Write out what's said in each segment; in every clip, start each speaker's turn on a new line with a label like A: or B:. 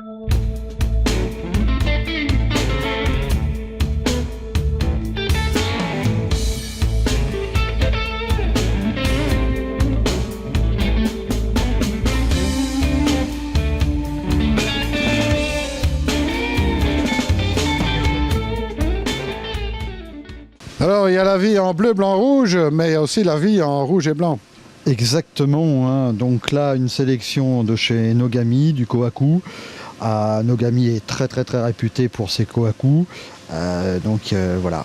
A: Alors, il y a la vie en bleu, blanc, rouge, mais il y a aussi la vie en rouge et blanc.
B: Exactement, hein. Donc là, une sélection de chez Nogami, du Kohaku. Nogami est très réputé pour ses Kohaku. Voilà.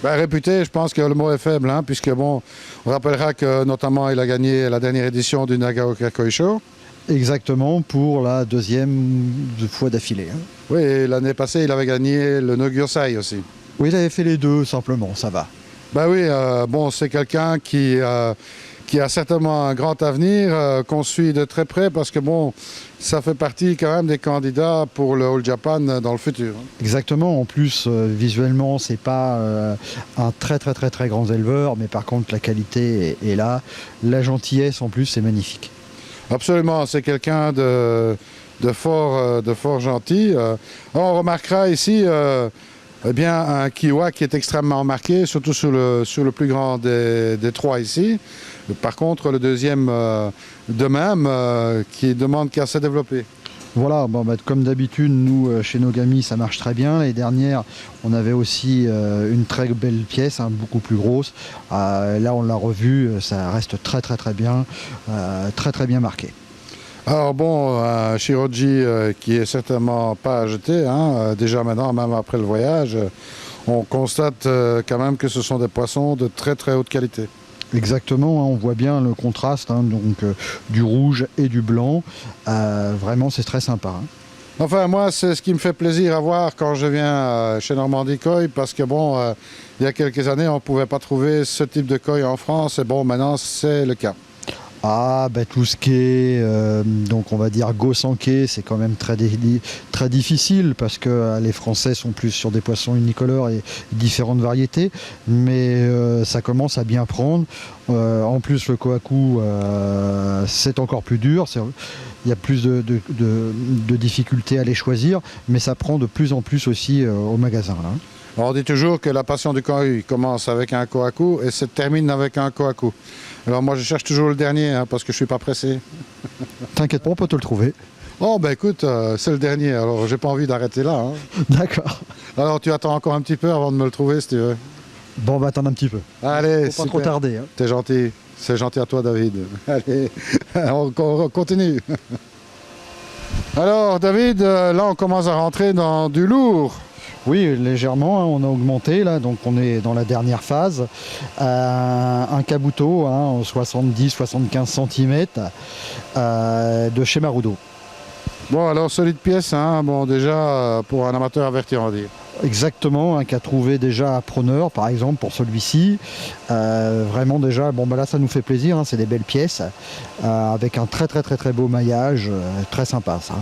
A: Ben, réputé, je pense que le mot est faible, hein, puisque bon, on rappellera que notamment il a gagné la dernière édition du Nagaoka Koisho.
B: Exactement, pour la deuxième fois d'affilée, hein.
A: Oui, et l'année passée, il avait gagné le Nogyosai aussi.
B: Oui, il avait fait les deux, simplement, ça va.
A: Ben oui, bon, c'est quelqu'un qui a certainement un grand avenir, qu'on suit de très près, parce que bon, ça fait partie quand même des candidats pour le All Japan dans le futur.
B: Exactement, en plus, visuellement, c'est pas un très grand éleveur, mais par contre, la qualité est là. La gentillesse, en plus, c'est magnifique.
A: Absolument, c'est quelqu'un de fort gentil. On remarquera ici eh bien, un Kiwa qui est extrêmement marqué, surtout sur le plus grand des trois ici. Par contre, le deuxième de même, qui demande qu'à se développer.
B: Voilà, comme d'habitude, nous, chez Nogami, ça marche très bien. Les dernières, on avait aussi une très belle pièce, hein, beaucoup plus grosse. Là, on l'a revue, ça reste très bien, très bien marqué.
A: Alors bon, un Shiroji qui est certainement pas à jeter, hein, déjà maintenant, même après le voyage, on constate quand même que ce sont des poissons de très haute qualité.
B: Exactement, hein, on voit bien le contraste, hein, du rouge et du blanc. Vraiment, c'est très sympa, hein.
A: Enfin, moi, c'est ce qui me fait plaisir à voir quand je viens chez Normandie Koi, parce que bon, il y a quelques années, on ne pouvait pas trouver ce type de koi en France, et bon, maintenant, c'est le cas.
B: Tout ce qui est, on va dire Go-Sanke, c'est quand même très difficile parce que les Français sont plus sur des poissons unicolores et différentes variétés, mais ça commence à bien prendre. En plus, le Kohaku, c'est encore plus dur. Il y a plus de difficultés à les choisir, mais ça prend de plus en plus aussi au magasin, là.
A: On dit toujours que la passion du koi commence avec un Kohaku et se termine avec un Kohaku. Alors moi je cherche toujours le dernier, hein, parce que je suis pas pressé.
B: T'inquiète pas, on peut te le trouver.
A: Oh ben écoute, c'est le dernier, alors j'ai pas envie d'arrêter là, hein.
B: D'accord.
A: Alors tu attends encore un petit peu avant de me le trouver si tu veux.
B: Bon, on va attendre un petit peu.
A: Allez,
B: faut pas trop tarder, hein.
A: T'es gentil, c'est gentil à toi David. Allez, on continue. Alors David, là on commence à rentrer dans du lourd.
B: Oui, légèrement, hein, on a augmenté, là, donc on est dans la dernière phase. Un kabuto, hein, 70-75 cm de chez Marudo.
A: Bon, alors solide pièce, hein, bon déjà pour un amateur averti, on va dire.
B: Exactement, hein, qu'a trouvé déjà à preneur, par exemple, pour celui-ci. Vraiment déjà, là ça nous fait plaisir, hein, c'est des belles pièces, avec un très beau maillage, très sympa ça.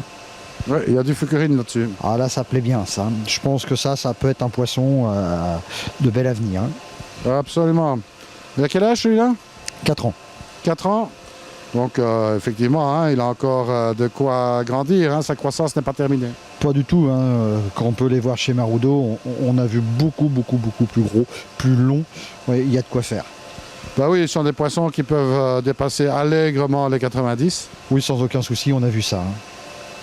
A: Oui, il y a du fukurine là-dessus.
B: Ah là, ça plaît bien, ça. Je pense que ça peut être un poisson de bel avenir, hein.
A: Absolument. Il a quel âge celui-là?
B: 4 ans.
A: 4 ans. Donc effectivement, hein, il a encore de quoi grandir, hein, sa croissance n'est pas terminée.
B: Pas du tout, hein. Quand on peut les voir chez Marudo, on a vu beaucoup plus gros, plus long. Ouais, il y a de quoi faire.
A: Bah oui, ce sont des poissons qui peuvent dépasser allègrement les 90.
B: Oui, sans aucun souci, on a vu ça, hein.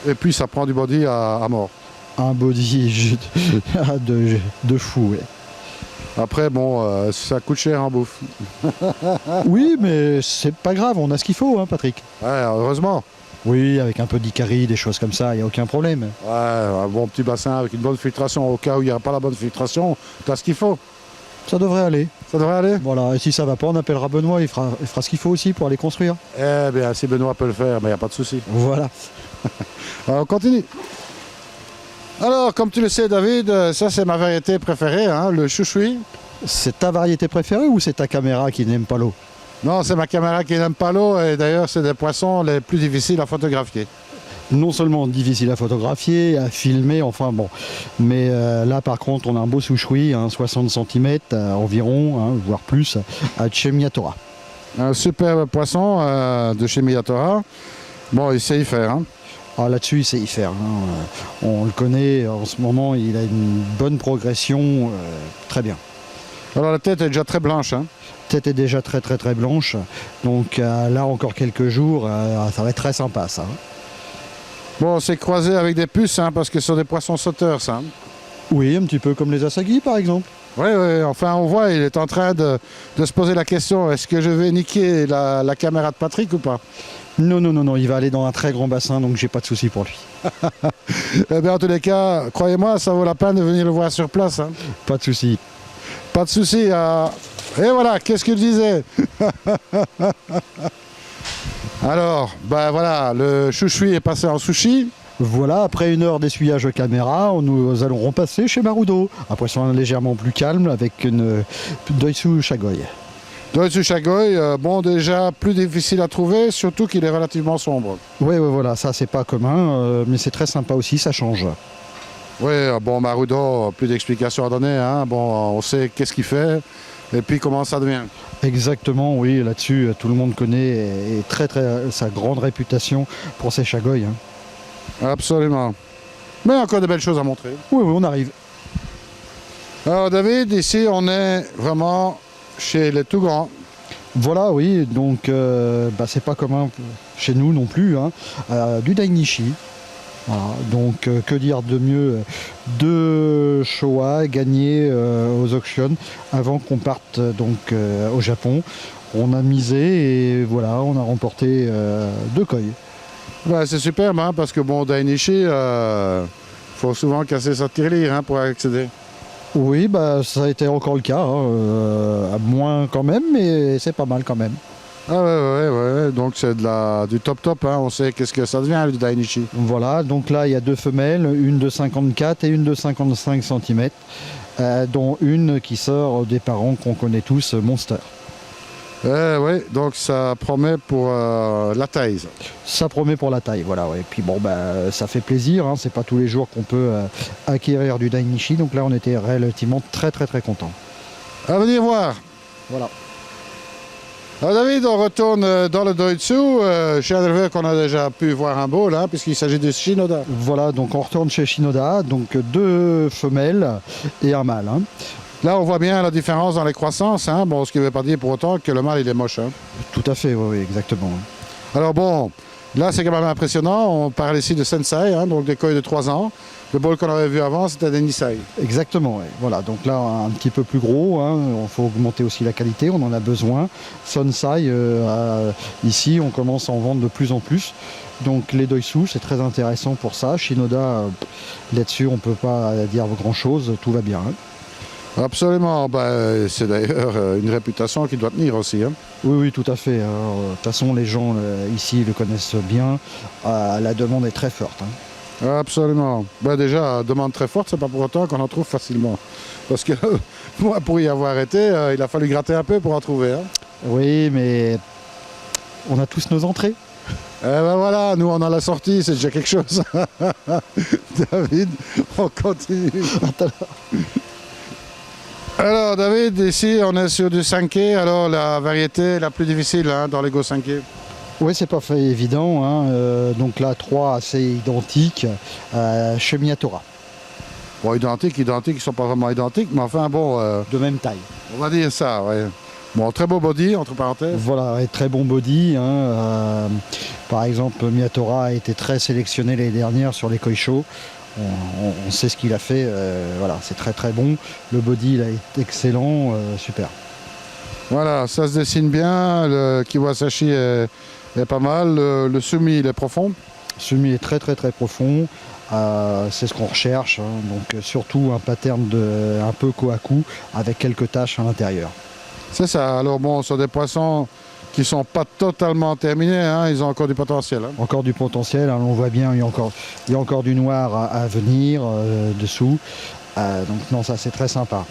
A: Et puis ça prend du body à mort.
B: Un body de fou, ouais.
A: Après, bon, ça coûte cher en bouffe.
B: Oui, mais c'est pas grave, on a ce qu'il faut, hein, Patrick.
A: Ouais, heureusement.
B: Oui, avec un peu d'Ikari, des choses comme ça, il n'y a aucun problème.
A: Ouais, un bon petit bassin avec une bonne filtration. Au cas où il n'y a pas la bonne filtration, tu as ce qu'il faut.
B: Ça devrait aller.
A: Ça devrait aller?
B: Voilà, et si ça va pas, on appellera Benoît, il fera ce qu'il faut aussi pour aller construire.
A: Eh bien, si Benoît peut le faire, il n'y a pas de souci.
B: Voilà.
A: Alors, on continue. Alors, comme tu le sais, David, ça c'est ma variété préférée, hein, le chouchoui.
B: C'est ta variété préférée ou c'est ta caméra qui n'aime pas l'eau?
A: Non, c'est ma caméra qui n'aime pas l'eau et d'ailleurs, c'est des poissons les plus difficiles à photographier.
B: Non seulement difficile à photographier, à filmer, enfin bon. Mais là, par contre, on a un beau chouchoui, hein, 60 cm environ, hein, voire plus, à chez Miyatora.
A: Un superbe poisson de chez Miyatora. Bon, il sait y faire, hein.
B: Ah, là-dessus, il sait y faire, hein. On le connaît, en ce moment, il a une bonne progression, très bien.
A: Alors la tête est déjà très blanche, hein.
B: La tête est déjà très très très blanche, donc là encore quelques jours, ça va être très sympa ça.
A: Bon, c'est croisé avec des puces, hein, parce que ce sont des poissons sauteurs, ça. Hein.
B: Oui, un petit peu comme les asagis par exemple.
A: Oui, oui, enfin on voit, il est en train de se poser la question, est-ce que je vais niquer la caméra de Patrick ou pas?
B: Non, non, non, non, il va aller dans un très grand bassin, donc j'ai pas de souci pour lui.
A: Eh bien, en tous les cas, croyez-moi, ça vaut la peine de venir le voir sur place. Hein.
B: Pas de souci.
A: Pas de souci. Et voilà, qu'est-ce qu'il disait? Alors, ben voilà, le chouchoui est passé en sushi.
B: Voilà, après une heure d'essuyage caméra, nous allons repasser chez Marudo. Un poisson légèrement plus calme avec une Doitsu Shagoy.
A: Doitsu Shagoy, bon, déjà plus difficile à trouver, surtout qu'il est relativement sombre.
B: Oui, oui, voilà, ça c'est pas commun, mais c'est très sympa aussi, ça change.
A: Oui, bon, Marudo, plus d'explications à donner. Hein. Bon, on sait qu'est-ce qu'il fait et puis comment ça devient.
B: Exactement, oui, là-dessus, tout le monde connaît et très, très, sa grande réputation pour ses Shagoy. Hein.
A: Absolument. Mais encore de belles choses à montrer.
B: Oui, oui, on arrive.
A: Alors David, ici on est vraiment chez les tout grands.
B: Voilà, oui, donc c'est pas commun chez nous non plus, hein. Du Dainichi. Voilà, donc que dire de mieux, 2 Showa gagnés aux auctions avant qu'on parte donc au Japon. On a misé et voilà, on a remporté 2 koi.
A: Ouais, c'est superbe, hein, parce que bon, Dainichi, faut souvent casser sa tirelire pour accéder.
B: Oui, ça a été encore le cas, hein, moins quand même, mais c'est pas mal quand même.
A: Ah ouais, donc c'est du top, hein. On sait qu'est-ce que ça devient du Dainichi.
B: Voilà, donc là il y a 2 femelles, une de 54 et une de 55 cm, dont une qui sort des parents qu'on connaît tous, Monster.
A: Oui, donc ça promet pour la taille.
B: Ça promet pour la taille, voilà. Ouais. Et puis bon, ça fait plaisir, hein, c'est pas tous les jours qu'on peut acquérir du Dainichi, donc là on était relativement très très très contents.
A: À venir voir.
B: Voilà.
A: Alors David, on retourne dans le Doitsu. Chez Adelver qu'on a déjà pu voir un beau là, puisqu'il s'agit de Shinoda.
B: Voilà, donc on retourne chez Shinoda, donc 2 femelles et un mâle. Hein.
A: Là, on voit bien la différence dans les croissances, hein. Bon, ce qui ne veut pas dire pour autant que le mâle il est moche. Hein.
B: Tout à fait, oui, exactement.
A: Alors bon, là c'est quand même impressionnant. On parle ici de Sensei, hein, donc des koi de 3 ans. Le bol qu'on avait vu avant, c'était des Nisei.
B: Exactement, oui. Voilà, donc là un petit peu plus gros, hein. Il faut augmenter aussi la qualité, on en a besoin. Sonsai, ici on commence à en vendre de plus en plus. Donc les Doitsu, c'est très intéressant pour ça. Shinoda, là-dessus on ne peut pas dire grand-chose, tout va bien. Hein.
A: Absolument, c'est d'ailleurs une réputation qui doit tenir aussi. Hein.
B: Oui, oui, tout à fait. De toute façon, les gens ici le connaissent bien. La demande est très forte. Hein.
A: Absolument. Déjà, demande très forte, c'est pas pour autant qu'on en trouve facilement. Parce que moi, pour y avoir été, il a fallu gratter un peu pour en trouver. Hein.
B: Oui, mais on a tous nos entrées.
A: Eh ben voilà, nous on a la sortie, c'est déjà quelque chose. David, on continue. Alors David, ici on est sur du 5e, alors la variété la plus difficile hein, dans les Go 5e.
B: Oui, c'est pas fait évident, hein. Donc là 3 assez identiques chez Miyatora.
A: Bon, identiques, ils ne sont pas vraiment identiques, mais enfin bon...
B: de même taille.
A: On va dire ça, ouais. Bon, très beau body, entre parenthèses.
B: Voilà, et très bon body. Hein. Par exemple, Miyatora a été très sélectionné l'année dernière sur les Koi Show. On sait ce qu'il a fait, voilà, c'est très très bon. Le body il a été excellent, super.
A: Voilà, ça se dessine bien, le Kiwasashi est pas mal, le Sumi il est profond.
B: Le Sumi est très très très profond, c'est ce qu'on recherche, hein. Donc surtout un pattern un peu kohaku avec quelques taches à l'intérieur.
A: C'est ça, alors bon, ce sont des poissons qui ne sont pas totalement terminés, hein, ils ont encore du potentiel. Hein.
B: Encore du potentiel, hein, on voit bien, il y a encore du noir à venir dessous. Donc non, ça c'est très sympa.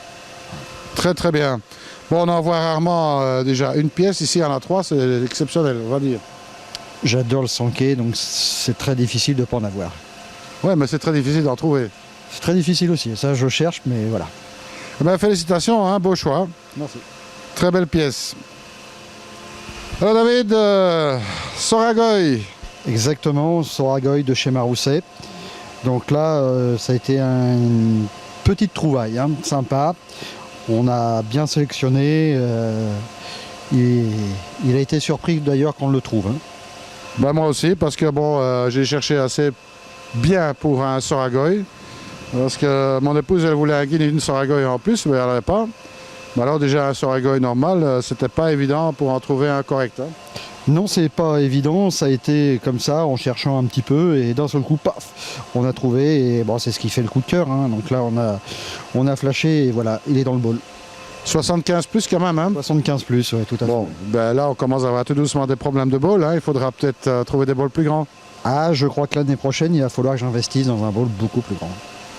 A: Très très bien. Bon, on en voit rarement déjà une pièce, ici il y en a 3, c'est exceptionnel, on va dire.
B: J'adore le sanké, donc c'est très difficile de ne pas en avoir.
A: Ouais, mais c'est très difficile d'en trouver.
B: C'est très difficile aussi, ça je cherche, mais voilà.
A: Eh bien, félicitations, hein, beau choix.
B: Merci.
A: Très belle pièce. Alors David, Soragoi,
B: Exactement, Soragoy de chez Marousset. Donc là, ça a été une petite trouvaille, hein, sympa. On a bien sélectionné. Il a été surpris d'ailleurs qu'on le trouve. Hein.
A: Bah, moi aussi, parce que bon, j'ai cherché assez bien pour un Soragoy. Parce que mon épouse, elle voulait un guinea une Soragoy en plus, mais elle n'avait pas. Mais alors déjà un Soragoy normal, c'était pas évident pour en trouver un correct. Hein.
B: Non, c'est pas évident, ça a été comme ça, en cherchant un petit peu, et d'un seul coup, paf, on a trouvé, et bon, c'est ce qui fait le coup de cœur. Hein. Donc là, on a flashé, et voilà, il est dans le bol.
A: 75 plus quand même, hein?
B: 75 plus, oui, tout à fait.
A: Bon, ben là, on commence à avoir tout doucement des problèmes de bol. Hein. Il faudra peut-être trouver des bols plus grands.
B: Ah, je crois que l'année prochaine, il va falloir que j'investisse dans un bol beaucoup plus grand.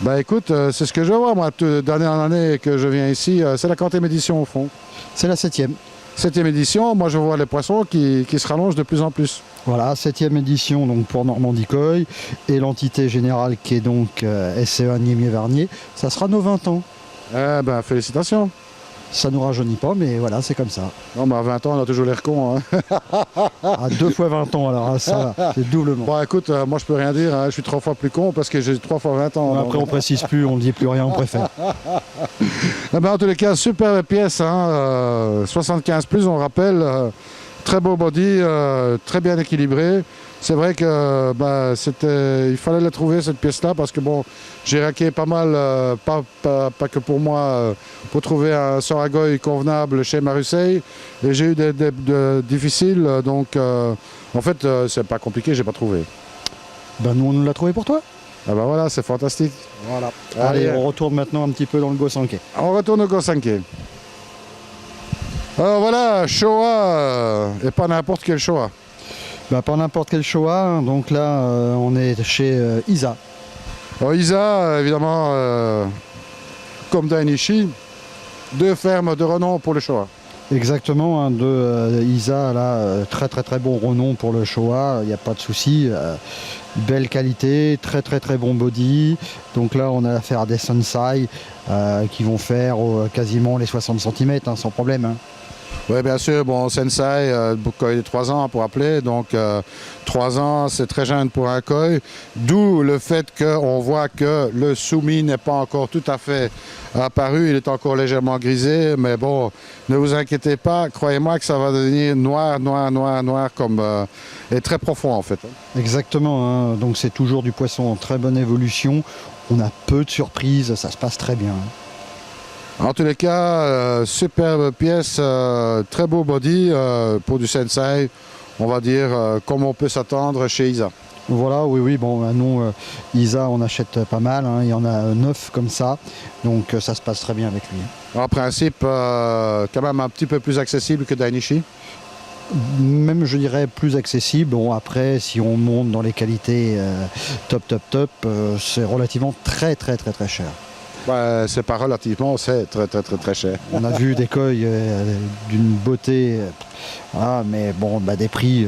A: Ben écoute, c'est ce que je vois, moi, d'année en année que je viens ici. C'est la quantième édition, au fond.
B: C'est la 7e.
A: 7e édition, moi je vois les poissons qui se rallongent de plus en plus.
B: Voilà, 7e édition donc pour Normandie Koi, et l'entité générale qui est donc SCA Niemier-Varnier, ça sera nos 20 ans.
A: Eh ben, félicitations.
B: Ça nous rajeunit pas, mais voilà, c'est comme ça.
A: Non, mais à 20 ans, on a toujours l'air con. Hein.
B: À 2 fois 20 ans, alors ça, c'est doublement.
A: Bon, écoute, moi je peux rien dire, hein. Je suis 3 fois plus con parce que j'ai 3 fois 20 ans.
B: Après, on précise plus, on ne dit plus rien, on préfère.
A: Eh ben, en tous les cas, superbe pièce, hein. 75 plus, on rappelle. Très beau body, très bien équilibré. C'est vrai que il fallait la trouver cette pièce-là parce que bon, j'ai raqué pas mal, pas que pour moi, pour trouver un Soragoy convenable chez Marousset. Et j'ai eu des difficiles, donc en fait c'est pas compliqué, j'ai pas trouvé.
B: Ben nous on nous l'a trouvé pour toi.
A: Ah ben voilà, c'est fantastique.
B: Voilà. Allez, on retourne maintenant un petit peu dans le Gosanke.
A: On retourne au Gosanke. Alors voilà, Showa, et pas n'importe quel Showa.
B: Bah, pas n'importe quel Showa, hein. Donc là on est chez Isa.
A: Alors, Isa, évidemment, comme Dainichi, 2 fermes de renom pour le Showa.
B: Exactement, hein, de Isa, là, très bon renom pour le Showa, il n'y a pas de souci. Belle qualité, très bon body. Donc là on a affaire à des Sensai qui vont faire quasiment les 60 cm hein, sans problème. Hein.
A: Oui, bien sûr. Bon, Sensei, koi de 3 ans pour appeler. Donc, 3 ans, c'est très jeune pour un koi. D'où le fait qu'on voit que le soumis n'est pas encore tout à fait apparu. Il est encore légèrement grisé. Mais bon, ne vous inquiétez pas. Croyez-moi que ça va devenir noir comme, et très profond en fait.
B: Exactement. Hein. Donc, c'est toujours du poisson en très bonne évolution. On a peu de surprises. Ça se passe très bien. Hein.
A: En tous les cas, superbe pièce, très beau body pour du Sensei, on va dire comme on peut s'attendre chez Isa.
B: Voilà, oui, bon, nous, Isa, on achète pas mal, hein, il y en a 9 comme ça, donc ça se passe très bien avec lui.
A: En principe, quand même un petit peu plus accessible que Dainichi.
B: Même, je dirais, plus accessible. Bon, après, si on monte dans les qualités top, c'est relativement très cher.
A: Ouais, c'est pas relativement, c'est très cher.
B: On a vu des koi d'une beauté, mais bon, des prix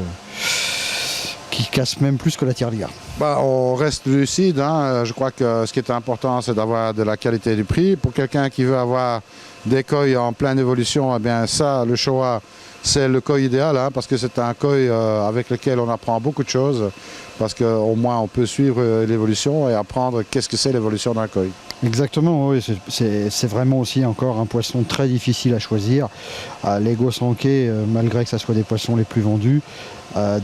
B: qui cassent même plus que la tirelire.
A: On reste lucide, hein. Je crois que ce qui est important, c'est d'avoir de la qualité du prix. Pour quelqu'un qui veut avoir des koi en pleine évolution, eh bien ça, le Showa, c'est le koi idéal, hein, parce que c'est un koi avec lequel on apprend beaucoup de choses, parce qu'au moins on peut suivre l'évolution et apprendre qu'est-ce que c'est l'évolution d'un koi.
B: Exactement, oui, c'est vraiment aussi encore un poisson très difficile à choisir. Les Gosanke, malgré que ce soit des poissons les plus vendus,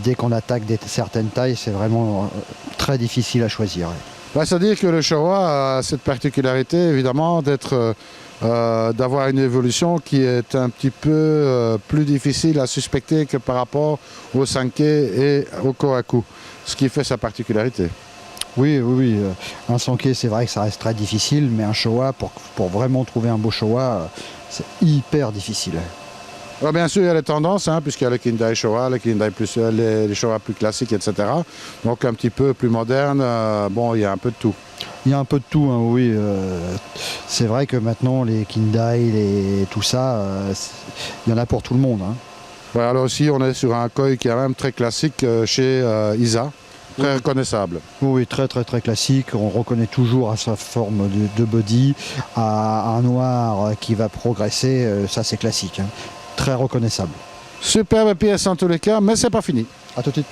B: dès qu'on attaque certaines tailles, c'est vraiment très difficile à choisir.
A: C'est-à-dire que le Showa a cette particularité, évidemment, d'avoir une évolution qui est un petit peu plus difficile à suspecter que par rapport au Sanke et au Kohaku, ce qui fait sa particularité.
B: Oui, un Sanke, c'est vrai que ça reste très difficile, mais un Showa, pour vraiment trouver un beau Showa, c'est hyper difficile.
A: Alors bien sûr, il y a les tendances, hein, puisqu'il y a le Kindai Showa, les Showa plus classiques, etc. Donc un petit peu plus moderne, bon, il y a un peu de tout.
B: Il y a un peu de tout, hein, oui. C'est vrai que maintenant, les Kindai, tout ça, il y en a pour tout le monde. Hein.
A: Ouais, alors aussi, on est sur un koi qui est même très classique chez Isa. Très reconnaissable.
B: Oui, très classique. On reconnaît toujours à sa forme de body, à un noir qui va progresser. Ça, c'est classique. Hein. Très reconnaissable.
A: Superbe pièce en tous les cas, mais c'est pas fini.
B: À tout de suite.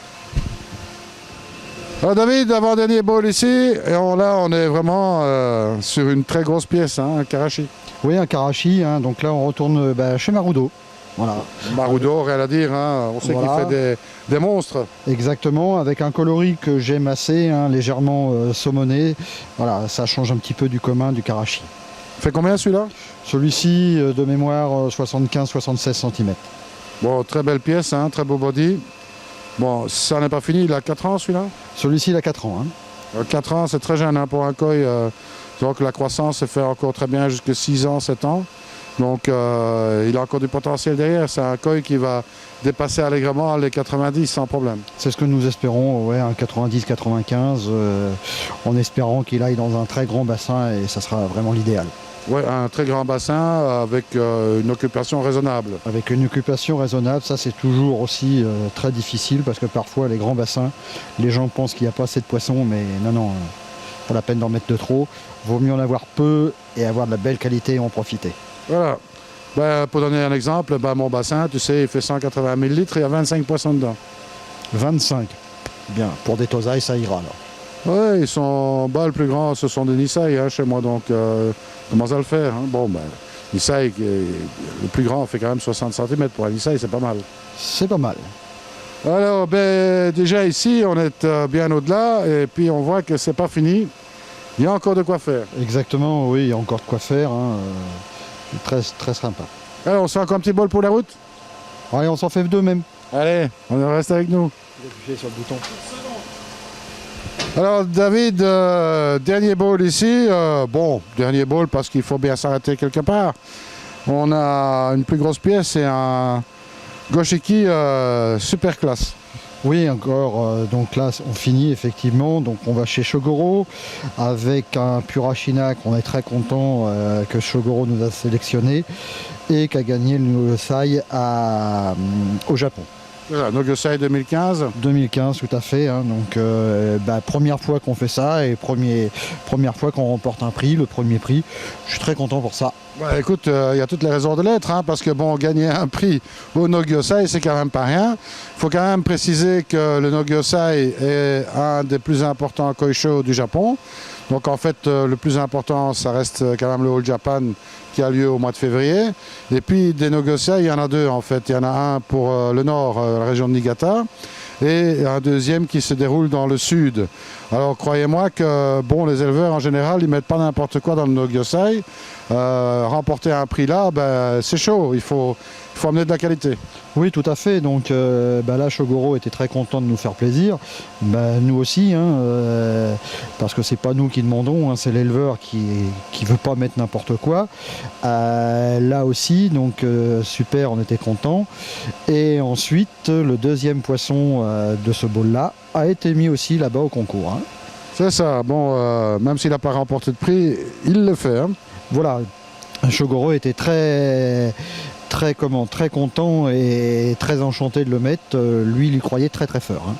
A: Alors David, avant-dernier bowl ici, et là on est vraiment sur une très grosse pièce, hein, un Karachi.
B: Oui, un Karachi, hein, donc là on retourne chez Marudo. Voilà.
A: Marudo, rien à dire, hein, on sait qu'il fait des monstres.
B: Exactement, avec un coloris que j'aime assez, hein, légèrement saumoné. Voilà, ça change un petit peu du commun du Karachi.
A: Fait combien celui-là?
B: Celui-ci, de mémoire, 75-76 cm.
A: Bon, très belle pièce, hein, très beau body. Bon, ça n'est pas fini, il a 4 ans celui-là?
B: Celui-ci, il a 4 ans. Hein.
A: 4 ans, c'est très jeune hein, pour un koi. Donc la croissance se fait encore très bien jusqu'à 6 ans, 7 ans. Donc il a encore du potentiel derrière. C'est un koi qui va dépasser allègrement les 90 sans problème.
B: C'est ce que nous espérons, ouais, un 90-95, en espérant qu'il aille dans un très grand bassin et ça sera vraiment l'idéal.
A: Oui, un très grand bassin avec une occupation raisonnable.
B: Avec une occupation raisonnable, ça c'est toujours aussi très difficile parce que parfois les grands bassins, les gens pensent qu'il n'y a pas assez de poissons, mais non, pas la peine d'en mettre de trop. Vaut mieux en avoir peu et avoir de la belle qualité et en profiter.
A: Voilà. Pour donner un exemple, mon bassin, tu sais, il fait 180 000 litres et il y a 25 poissons dedans.
B: 25. Bien, pour des tosailles, ça ira là.
A: Oui, ils sont le plus grand, ce sont des Nissaï hein, chez moi, donc comment à le faire hein? Bon, Nissaï, le plus grand fait quand même 60 cm pour un Nissaï, c'est pas mal.
B: C'est pas mal.
A: Alors, déjà ici, on est bien au-delà, et puis on voit que c'est pas fini. Il y a encore de quoi faire.
B: Exactement, oui, il y a encore de quoi faire. Hein. Très, très sympa.
A: Alors, on se fait encore un petit bol pour la route?
B: Allez, on s'en fait deux même.
A: Allez, on reste avec nous.
B: J'ai appuyé sur le bouton.
A: Alors David, dernier bowl ici, dernier bowl parce qu'il faut bien s'arrêter quelque part. On a une plus grosse pièce et un Goshiki super classe.
B: Oui, encore, donc là on finit effectivement, donc on va chez Shogoro avec un Purashina qu'on est très content que Shogoro nous a sélectionné et qui a gagné le Nogosai au Japon.
A: Voilà, Nogosai 2015.
B: 2015, tout à fait. Hein, donc, première fois qu'on fait ça et première fois qu'on remporte un prix, le premier prix. Je suis très content pour ça.
A: Ouais, écoute, il y a toutes les raisons de l'être, hein, parce que gagner un prix au Nogosai, c'est quand même pas rien. Il faut quand même préciser que le Nogosai est un des plus importants koi show du Japon. Donc en fait, le plus important, ça reste quand même le All Japan qui a lieu au mois de février. Et puis des Nogosai, il y en a deux en fait. Il y en a un pour le nord, la région de Niigata, et un deuxième qui se déroule dans le sud. Alors croyez-moi que les éleveurs en général, ils mettent pas n'importe quoi dans le Nogosai. Remporter un prix là, c'est chaud, il faut amener de la qualité.
B: Oui, tout à fait. Donc là, Shogoro était très content de nous faire plaisir. Nous aussi, hein, parce que c'est pas nous qui demandons, hein, c'est l'éleveur qui veut pas mettre n'importe quoi. Là aussi, donc super, on était content. Et ensuite, le deuxième poisson de ce bowl-là a été mis aussi là-bas au concours. Hein.
A: C'est ça. Même s'il n'a pas remporté de prix, il le fait. Hein.
B: Voilà. Shogoro était très content et très enchanté de le mettre. Lui, il y croyait très très fort. Hein.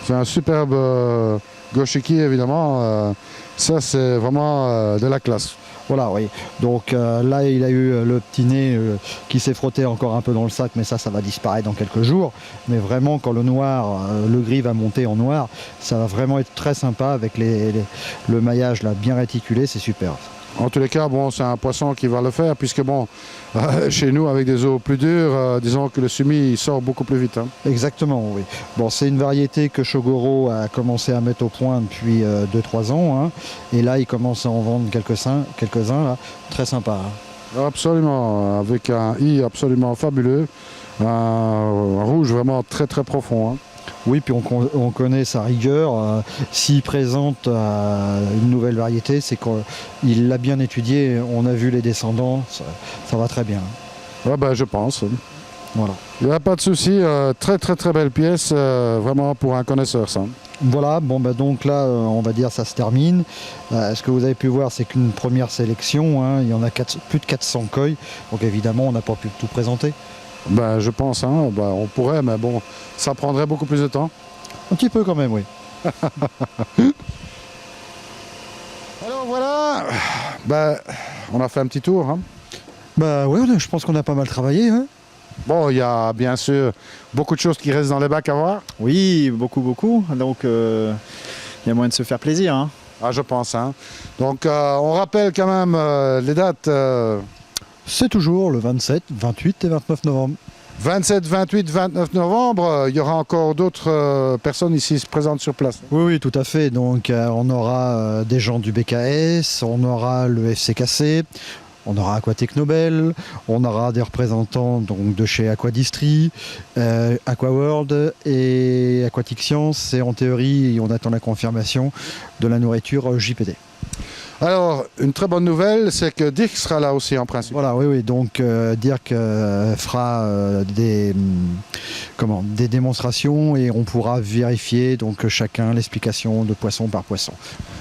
A: C'est un superbe Goshiki, évidemment. Ça, c'est vraiment de la classe.
B: Voilà, oui. Donc là, il a eu le petit nez qui s'est frotté encore un peu dans le sac, mais ça va disparaître dans quelques jours. Mais vraiment, quand le noir, le gris va monter en noir, ça va vraiment être très sympa avec le maillage là bien réticulé, c'est super.
A: En tous les cas, c'est un poisson qui va le faire, puisque chez nous, avec des eaux plus dures, disons que le sumi il sort beaucoup plus vite. Hein.
B: Exactement, oui. C'est une variété que Shogoro a commencé à mettre au point depuis 2-3 ans. Hein, et là, il commence à en vendre quelques-uns là, très sympa. Hein.
A: Absolument, avec un i absolument fabuleux, un rouge vraiment très très profond. Hein.
B: Oui, puis on connaît sa rigueur. S'il présente une nouvelle variété, c'est qu'il l'a bien étudié. On a vu les descendants, ça va très bien.
A: Je pense.
B: Voilà.
A: Il n'y a pas de souci. Très très très belle pièce, vraiment pour un connaisseur ça.
B: Voilà, donc là, on va dire ça se termine. Ce que vous avez pu voir, c'est qu'une première sélection. Hein, il y en a plus de 400 koi. Donc évidemment, on n'a pas pu tout présenter.
A: Je pense, hein, on pourrait, mais ça prendrait beaucoup plus de temps.
B: Un petit peu quand même, oui.
A: Alors voilà, on a fait un petit tour. Hein.
B: Oui, je pense qu'on a pas mal travaillé. Hein.
A: Il y a bien sûr beaucoup de choses qui restent dans les bacs à voir.
C: Oui, beaucoup. Donc y a moyen de se faire plaisir, hein.
A: Ah, je pense. Hein. Donc, on rappelle quand même les dates.
B: C'est toujours le 27, 28 et 29 novembre.
A: 27, 28, 29 novembre, il y aura encore d'autres personnes ici présentes sur place.
B: Oui, oui, tout à fait. Donc, on aura des gens du BKS, on aura le FCKC, on aura Aquatechnobel, on aura des représentants donc, de chez Aquadistri, Aquaworld et Aquatic Science. Et en théorie, on attend la confirmation de la nourriture JPD.
A: Alors, une très bonne nouvelle, c'est que Dirk sera là aussi en principe.
B: Voilà, oui, oui. Donc Dirk fera des démonstrations et on pourra vérifier donc chacun l'explication de poisson par poisson.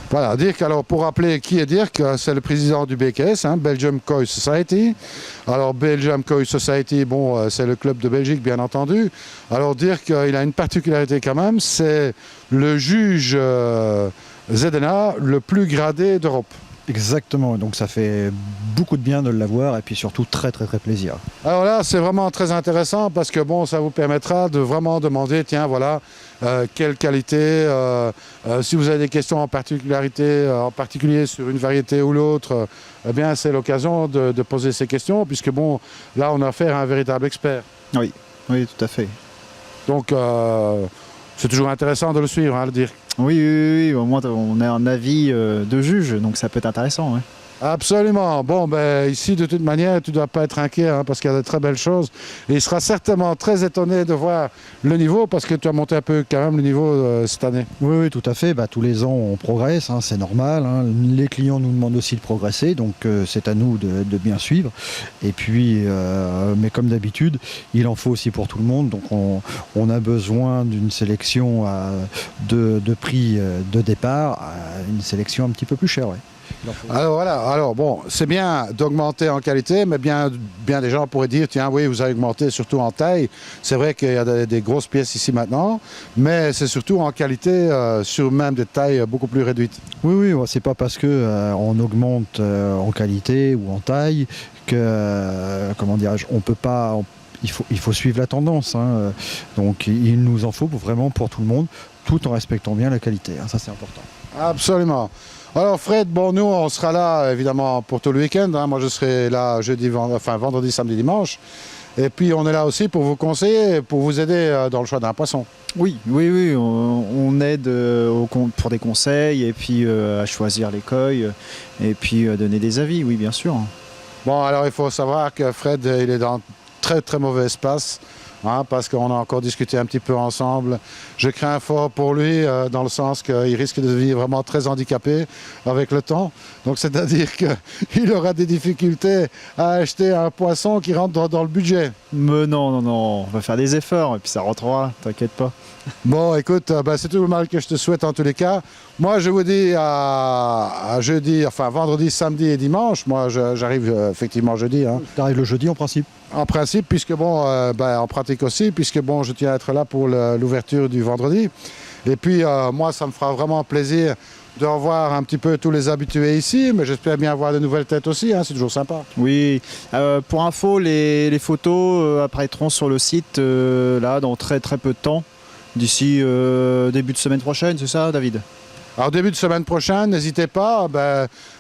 A: Voilà, Dirk, alors pour rappeler qui est Dirk, c'est le président du BKS, hein, Belgium Koi Society. Alors Belgium Koi Society, bon, c'est le club de Belgique bien entendu. Alors Dirk, il a une particularité quand même, c'est le juge ZNA le plus gradé d'Europe.
B: Exactement, donc ça fait beaucoup de bien de l'avoir et puis surtout très très très plaisir.
A: Alors là, c'est vraiment très intéressant parce que bon, ça vous permettra de vraiment demander, tiens, voilà, quelle qualité, si vous avez des questions en particulier sur une variété ou l'autre, eh bien c'est l'occasion de poser ces questions puisque bon, là on a affaire à un véritable expert.
C: Oui, oui, tout à fait.
A: Donc c'est toujours intéressant de le suivre, hein, le dire.
C: Oui, oui, oui, au moins on a un avis de juge, donc ça peut être intéressant. Ouais.
A: Absolument. Bon, ben ici, de toute manière, tu ne dois pas être inquiet hein, parce qu'il y a de très belles choses. Et il sera certainement très étonné de voir le niveau parce que tu as monté un peu quand même le niveau cette année.
B: Oui, oui, tout à fait. Bah, tous les ans, on progresse, hein, c'est normal. Hein. Les clients nous demandent aussi de progresser, donc c'est à nous de bien suivre. Et puis, mais comme d'habitude, il en faut aussi pour tout le monde. Donc, on a besoin d'une sélection de prix de départ à une sélection un petit peu plus chère. Ouais.
A: Alors voilà, alors bon, c'est bien d'augmenter en qualité, mais bien des gens pourraient dire, tiens, oui, vous avez augmenté surtout en taille. C'est vrai qu'il y a des grosses pièces ici maintenant, mais c'est surtout en qualité sur même des tailles beaucoup plus réduites.
B: Oui, oui, c'est pas parce que on augmente en qualité ou en taille que, comment dirais-je, on peut pas. Il faut suivre la tendance. Hein. Donc il nous en faut vraiment pour tout le monde, tout en respectant bien la qualité. Hein. Ça, c'est important.
A: Absolument. Alors Fred, bon, nous on sera là évidemment pour tout le week-end. Hein. Moi je serai là vendredi, samedi, dimanche. Et puis on est là aussi pour vous conseiller, pour vous aider dans le choix d'un poisson.
C: Oui, oui, oui, on aide pour des conseils et puis à choisir les koi et puis donner des avis, oui, bien sûr.
A: Bon, alors il faut savoir que Fred, il est dans très très mauvais espace. Hein, parce qu'on a encore discuté un petit peu ensemble. Je crains fort pour lui dans le sens qu'il risque de devenir vraiment très handicapé avec le temps. Donc c'est-à-dire qu'il aura des difficultés à acheter un poisson qui rentre dans le budget.
C: Mais non, non, non, on va faire des efforts et puis ça rentrera, t'inquiète pas.
A: Bon, écoute, c'est tout le mal que je te souhaite en tous les cas. Moi, je vous dis à jeudi, enfin vendredi, samedi et dimanche. Moi, j'arrive effectivement jeudi. Hein.
B: Tu arrives le jeudi en principe.
A: En principe, puisque bon, en pratique aussi, puisque bon, je tiens à être là pour l'ouverture du vendredi. Et puis, moi, ça me fera vraiment plaisir de revoir un petit peu tous les habitués ici, mais j'espère bien voir de nouvelles têtes aussi, hein, c'est toujours sympa.
C: Oui, pour info, les photos apparaîtront sur le site là dans très très peu de temps, d'ici début de semaine prochaine, c'est ça, David?
A: Alors début de semaine prochaine, n'hésitez pas,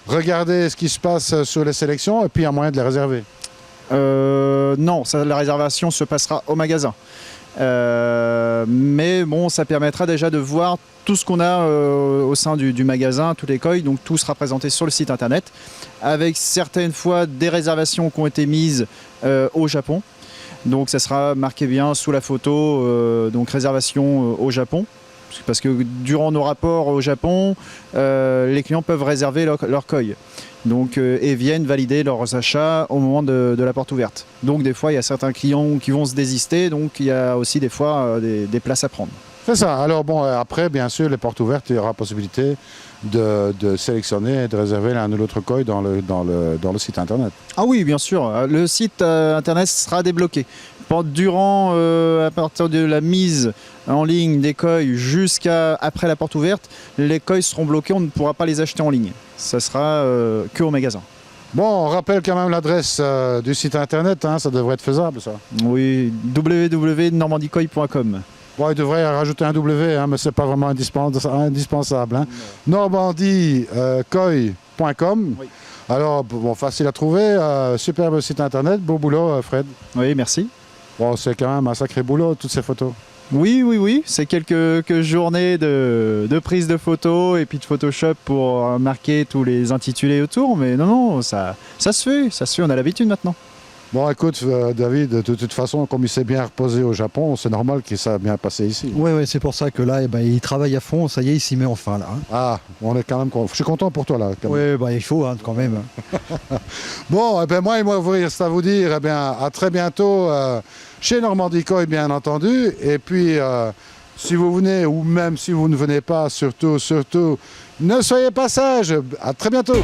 A: regardez ce qui se passe sur les sélections et puis il y a moyen de les réserver.
C: Non, la réservation se passera au magasin. Mais bon, ça permettra déjà de voir tout ce qu'on a au sein du magasin, tous les koi, donc tout sera présenté sur le site internet, avec certaines fois des réservations qui ont été mises au Japon. Donc ça sera marqué bien sous la photo, donc réservation au Japon. Parce que durant nos rapports au Japon, les clients peuvent réserver leur koi. Donc, et viennent valider leurs achats au moment de la porte ouverte. Donc des fois, il y a certains clients qui vont se désister, donc il y a aussi des fois des places à prendre.
A: C'est ça. Alors bon, après, bien sûr, les portes ouvertes, il y aura possibilité de sélectionner et de réserver l'un ou l'autre koi dans le site internet.
C: Ah oui, bien sûr. Le site internet sera débloqué. Durant, à partir de la mise en ligne des koi jusqu'à après la porte ouverte, les koi seront bloqués, on ne pourra pas les acheter en ligne. Ça sera que au magasin.
A: Bon, on rappelle quand même l'adresse du site internet, hein, ça devrait être faisable ça.
C: Oui, www.normandiekoi.com.
A: Bon, il devrait rajouter un W, hein, mais c'est pas vraiment indispensable. Hein. Normandie-coy.com.
C: Oui.
A: Alors, bon, facile à trouver, superbe site internet, beau boulot, Fred.
C: Oui, merci.
A: Bon, c'est quand même un sacré boulot, toutes ces photos.
C: Oui, c'est quelques journées de prise de photos et puis de Photoshop pour marquer tous les intitulés autour, mais non, ça se fait, on a l'habitude maintenant.
A: Bon, écoute, David, de toute façon, comme il s'est bien reposé au Japon, c'est normal qu'il s'est bien passé ici.
B: Ouais, c'est pour ça que là, il travaille à fond, ça y est, il s'y met enfin là. Hein.
A: Ah, on est quand même... Je suis content pour toi, là. Quand même.
B: Oui, il faut quand même.
A: Bon, moi, il me reste à vous dire, à très bientôt chez Normandie Coy, bien entendu. Et puis, si vous venez, ou même si vous ne venez pas, surtout, ne soyez pas sages. À très bientôt.